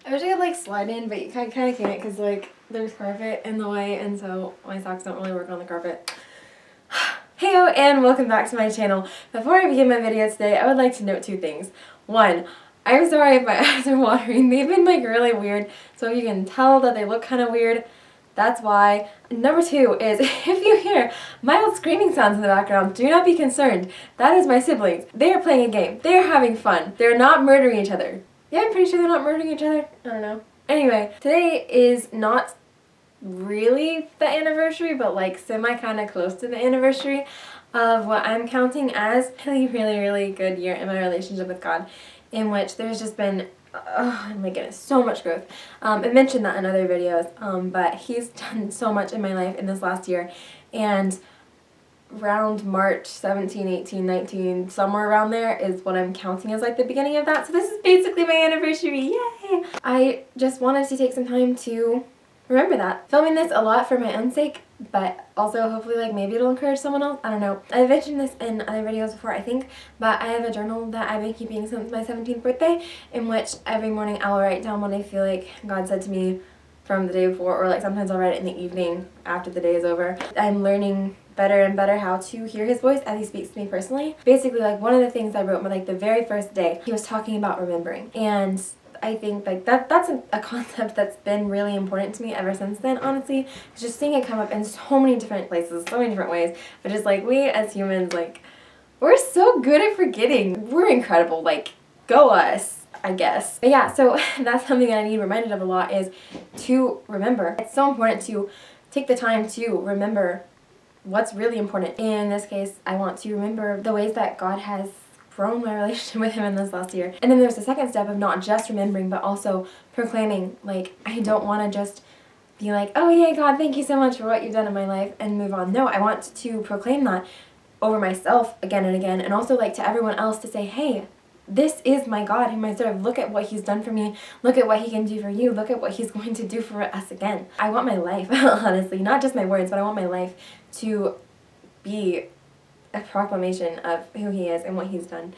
I wish I could like slide in, but you kind of can't because like there's carpet in the way, and so my socks don't really work on the carpet. Heyo, and welcome back to my channel. Before I begin my video today, I would like to note two things. One, I'm sorry if my eyes are watering. They've been like really weird, so if you can tell that they look kind of weird, that's why. Number two is if you hear mild screaming sounds in the background, do not be concerned. That is my siblings. They are playing a game. They are having fun. They're not murdering each other. Yeah, I'm pretty sure they're not murdering each other. I don't know. Anyway, today is not really the anniversary, but like semi kind of close to the anniversary of what I'm counting as really good year in my relationship with God, in which there's just been oh my goodness, so much growth. I mentioned that in other videos, but he's done so much in my life in this last year, and around March 17, 18, 19, somewhere around there is what I'm counting as like the beginning of that. So this is basically my anniversary. Yay! I just wanted to take some time to remember that. Filming this a lot for my own sake, but also hopefully like maybe it'll encourage someone else. I don't know. I've mentioned this in other videos before, I think, but I have a journal that I've been keeping since my 17th birthday, in which every morning I'll write down what I feel like God said to me from the day before, or like sometimes I'll write it in the evening after the day is over. I'm learning better and better how to hear his voice as he speaks to me personally. Basically, like one of the things I wrote like the very first day, he was talking about remembering, and I think like that's a concept that's been really important to me ever since then, honestly. It's just seeing it come up in so many different places, so many different ways, but just like we as humans, like we're so good at forgetting. We're incredible, like go us, I guess. But yeah, so that's something that I need reminded of a lot, is to remember. It's so important to take the time to remember what's really important. In this case, I want to remember the ways that God has grown my relationship with him in this last year. And then there's the second step of not just remembering, but also proclaiming. Like, I don't want to just be like, oh yeah, God, thank you so much for what you've done in my life, and move on. No, I want to proclaim that over myself again and again, and also like to everyone else to say, hey, this is my God whom I serve. Look at what he's done for me. Look at what he can do for you. Look at what he's going to do for us again. I want my life, honestly, not just my words, but I want my life to be a proclamation of who he is and what he's done.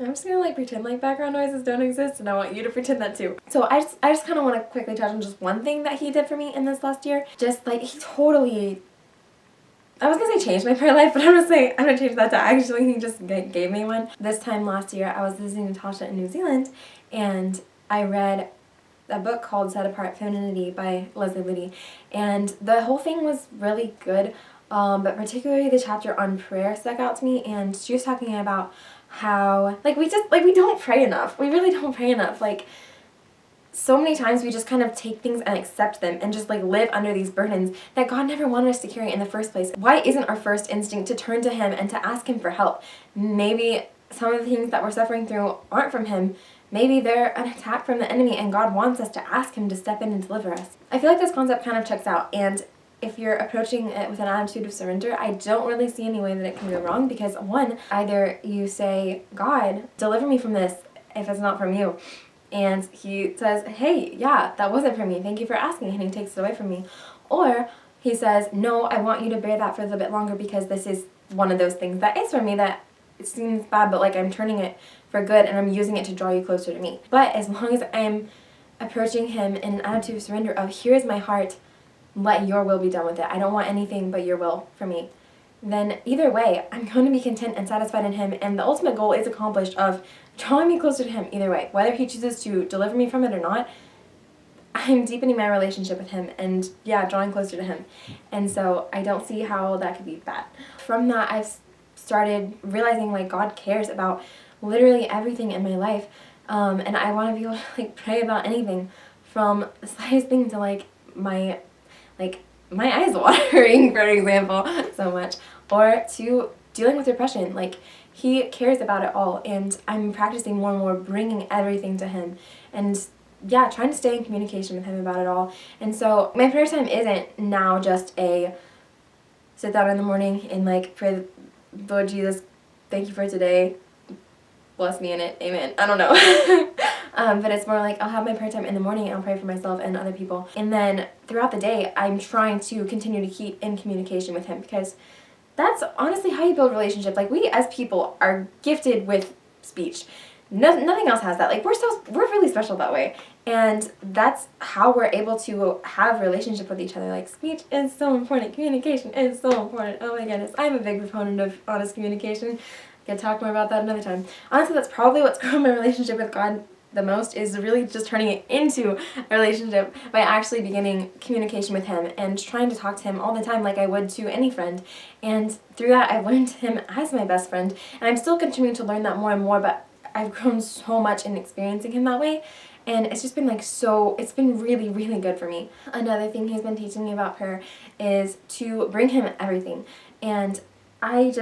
I'm just gonna like pretend like background noises don't exist, and I want you to pretend that too. So I just kind of want to quickly touch on just one thing that he did for me in this last year. Just like he totally, I was gonna say changed my prayer life, but I'm gonna change that to actually he just gave me one. This time last year I was visiting Natasha in New Zealand, and I read a book called Set Apart Femininity by Leslie Liddy, and the whole thing was really good, but particularly the chapter on prayer stuck out to me. And she was talking about how like we don't pray enough. We really don't pray enough. Like so many times we just kind of take things and accept them and just like live under these burdens that God never wanted us to carry in the first place. Why isn't our first instinct to turn to him and to ask him for help? Maybe some of the things that we're suffering through aren't from him. Maybe they're an attack from the enemy, and God wants us to ask him to step in and deliver us. I feel like this concept kind of checks out, and if you're approaching it with an attitude of surrender, I don't really see any way that it can go wrong, because one, either you say, God, deliver me from this if it's not from you. And he says, hey, yeah, that wasn't from me. Thank you for asking. And he takes it away from me. Or he says, no, I want you to bear that for a little bit longer, because this is one of those things that is from me that it seems bad, but like I'm turning it for good and I'm using it to draw you closer to me. But as long as I'm approaching him in an attitude of surrender of here's my heart, let your will be done with it. I don't want anything but your will for me. Then either way, I'm going to be content and satisfied in him, and the ultimate goal is accomplished of drawing me closer to him either way. Whether he chooses to deliver me from it or not, I'm deepening my relationship with him and, yeah, drawing closer to him. And so I don't see how that could be bad. From that, I've started realizing, like, God cares about literally everything in my life, and I want to be able to, like, pray about anything, from the slightest thing to, like, my eyes watering, for example, so much, or to dealing with depression. Like, he cares about it all, and I'm practicing more and more bringing everything to him, and yeah, trying to stay in communication with him about it all. And so my prayer time isn't now just a sit down in the morning and like pray, Lord Jesus, thank you for today, bless me in it, amen. I don't know. But it's more like I'll have my prayer time in the morning and I'll pray for myself and other people. And then throughout the day, I'm trying to continue to keep in communication with him, because that's honestly how you build relationships. Like, we as people are gifted with speech. nothing else has that. Like, we're really special that way. And that's how we're able to have a relationship with each other. Like, speech is so important. Communication is so important. Oh my goodness. I'm a big proponent of honest communication. I can talk more about that another time. Honestly, that's probably what's grown my relationship with God the most, is really just turning it into a relationship by actually beginning communication with him and trying to talk to him all the time like I would to any friend. And through that, I've learned him as my best friend. And I'm still continuing to learn that more and more, but I've grown so much in experiencing him that way. And it's just been like it's been really, really good for me. Another thing he's been teaching me about prayer is to bring him everything. And I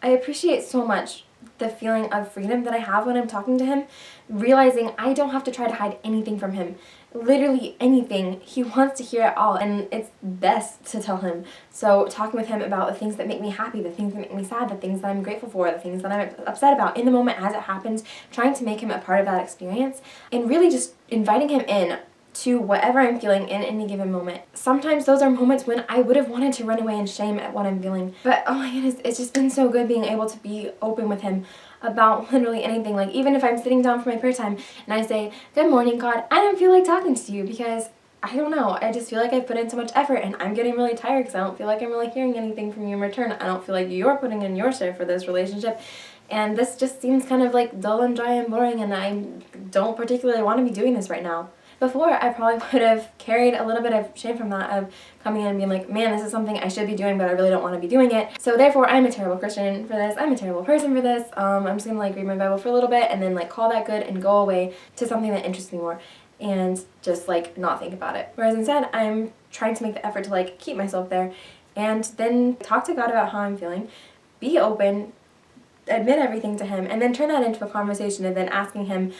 appreciate so much the feeling of freedom that I have when I'm talking to him, realizing I don't have to try to hide anything from him. Literally anything. He wants to hear it all, and it's best to tell him. So talking with him about the things that make me happy, the things that make me sad, the things that I'm grateful for, the things that I'm upset about in the moment as it happens, trying to make him a part of that experience, and really just inviting him in to whatever I'm feeling in any given moment. Sometimes those are moments when I would have wanted to run away in shame at what I'm feeling. But oh my goodness, it's just been so good being able to be open with him about literally anything. Like, even if I'm sitting down for my prayer time and I say, "Good morning, God, I don't feel like talking to you because I don't know, I just feel like I've put in so much effort and I'm getting really tired because I don't feel like I'm really hearing anything from you in return. I don't feel like you're putting in your share for this relationship. And this just seems kind of like dull and dry and boring, and I don't particularly want to be doing this right now." Before, I probably would have carried a little bit of shame from that, of coming in and being like, man, this is something I should be doing, but I really don't want to be doing it. So therefore, I'm a terrible Christian for this. I'm a terrible person for this. I'm just going to like read my Bible for a little bit and then like call that good and go away to something that interests me more and just like not think about it. Whereas instead, I'm trying to make the effort to like keep myself there and then talk to God about how I'm feeling, be open, admit everything to him, and then turn that into a conversation and then asking him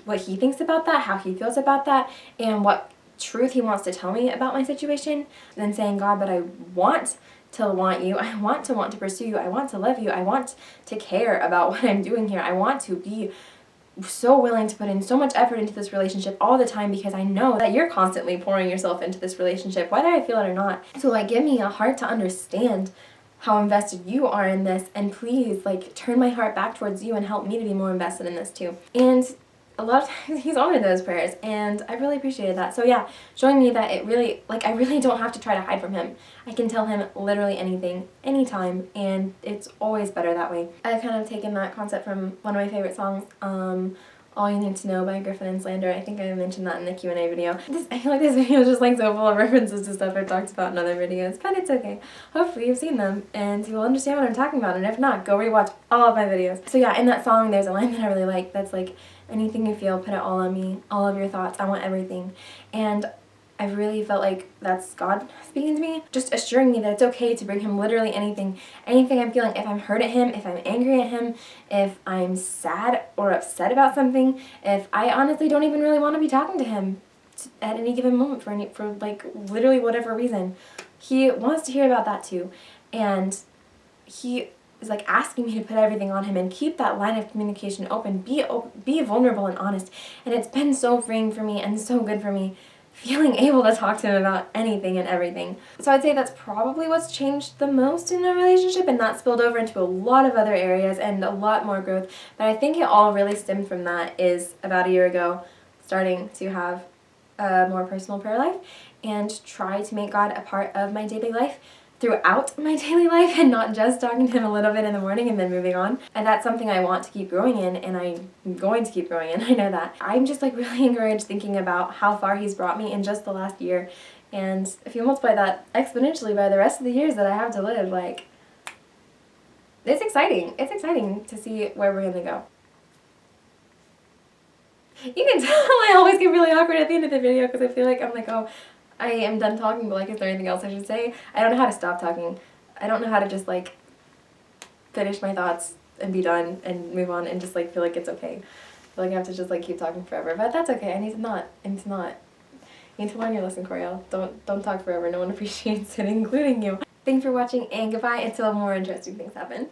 what he thinks about that, how he feels about that, and what truth he wants to tell me about my situation. And then saying, God, but I want to want you. I want to pursue you. I want to love you. I want to care about what I'm doing here. I want to be so willing to put in so much effort into this relationship all the time because I know that you're constantly pouring yourself into this relationship, whether I feel it or not. So like, give me a heart to understand how invested you are in this, and please like turn my heart back towards you and help me to be more invested in this too. And a lot of times he's honored those prayers, and I really appreciated that. So yeah, showing me that it really, like, I really don't have to try to hide from him. I can tell him literally anything, anytime, and it's always better that way. I've kind of taken that concept from one of my favorite songs, All You Need to Know by Griffin and Slander. I think I mentioned that in the Q&A video. I feel like this video is just like so full of references to stuff I've talked about in other videos, but it's okay. Hopefully you've seen them and you will understand what I'm talking about, and if not, go rewatch all of my videos. So yeah, in that song there's a line that I really like that's like, anything you feel, put it all on me, all of your thoughts, I want everything. And I really felt like that's God speaking to me, just assuring me that it's okay to bring him literally anything I'm feeling. If I'm hurt at him, if I'm angry at him, if I'm sad or upset about something, if I honestly don't even really want to be talking to him at any given moment for like literally whatever reason, he wants to hear about that too. And he is like asking me to put everything on him and keep that line of communication open, be vulnerable and honest. And it's been so freeing for me and so good for me, feeling able to talk to him about anything and everything. So I'd say that's probably what's changed the most in a relationship, and that spilled over into a lot of other areas and a lot more growth. But I think it all really stemmed from that, is about a year ago starting to have a more personal prayer life and try to make God a part of my daily life throughout my daily life, and not just talking to him a little bit in the morning and then moving on. And that's something I want to keep growing in, and I'm going to keep growing in. I know that. I'm just like really encouraged thinking about how far he's brought me in just the last year. And if you multiply that exponentially by the rest of the years that I have to live, like, it's exciting. It's exciting to see where we're gonna go. You can tell I always get really awkward at the end of the video because I feel like I'm like, oh, I am done talking, but like, is there anything else I should say? I don't know how to stop talking. I don't know how to just like finish my thoughts and be done and move on and just like feel like it's okay. I feel like I have to just like keep talking forever, but that's okay. I need to not. You need to learn your lesson, Coriel. Don't talk forever. No one appreciates it, including you. Thanks for watching, and goodbye until more interesting things happen.